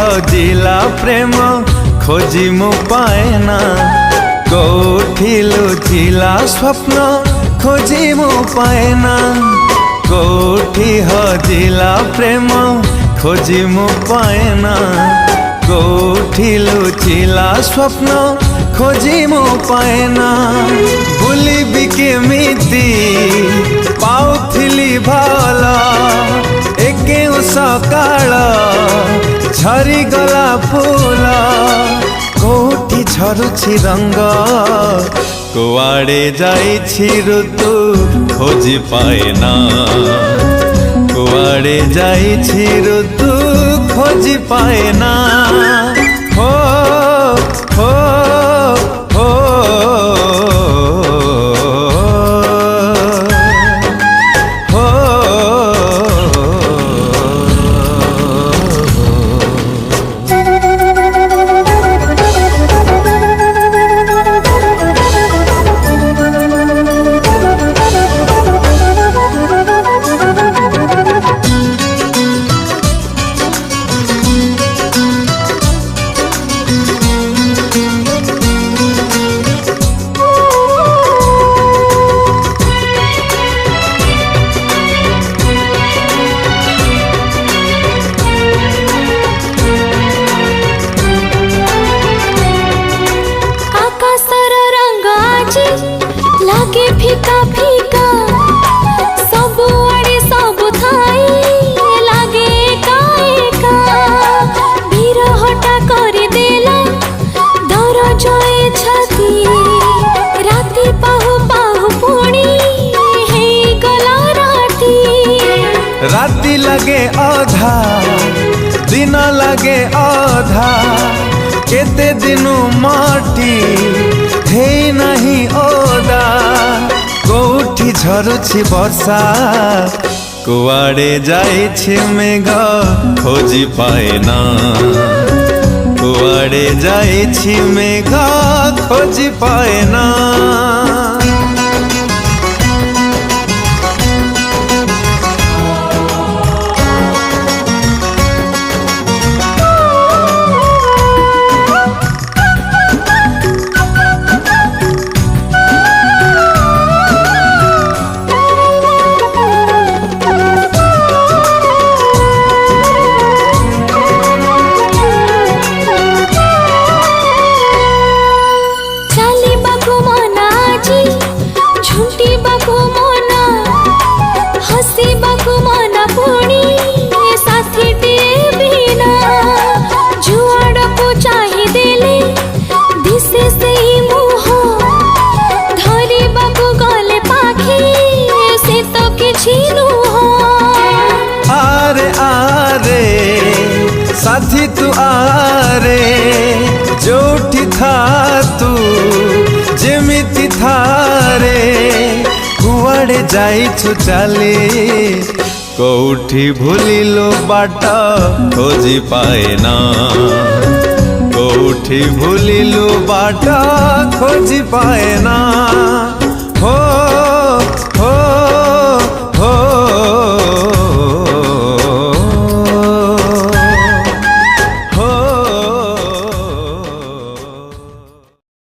हजिला प्रेम खोजी मु पाएना, कोठी लुचिला स्वप्न खोजी मु पाएना, कोठी हजिला प्रेम खोजी मु पाएना, कोठी लुचिला स्वप्न खोजी मु पाएना। भूलिबी केमिति पाउथिली भला एके सकाळ झरी गला फूल, कोठी झरुछि रंग कुआड़े जाइछि ऋतु खोजी पाएना, कुआड़े जाइछि ऋतु खोजी पाएना। हो हो हो लागे फीका फीका सब आड़े सब थाई लागे एका एका बिरहटा कर देला दर जए छाती राती पाहु पाहु पुणी हे गला राती। राती लगे आधा दिन लगे आधा, केते दिनु माटी हे नहीं ओदा, कोठी झरुछि वर्षा कुआड़े जाइछि मेघ खोजी पाएना, कुआड़े जाइछि मेघ खोजी पाएना। आरे आरे साथी तू आरे, जोठी था तू जेमिति थारे, कुआड़े जाइछु चाली कोठी भूलिलो बाट खोजी पाएना, कोठी भूलिलो बाट खोजी पाएना।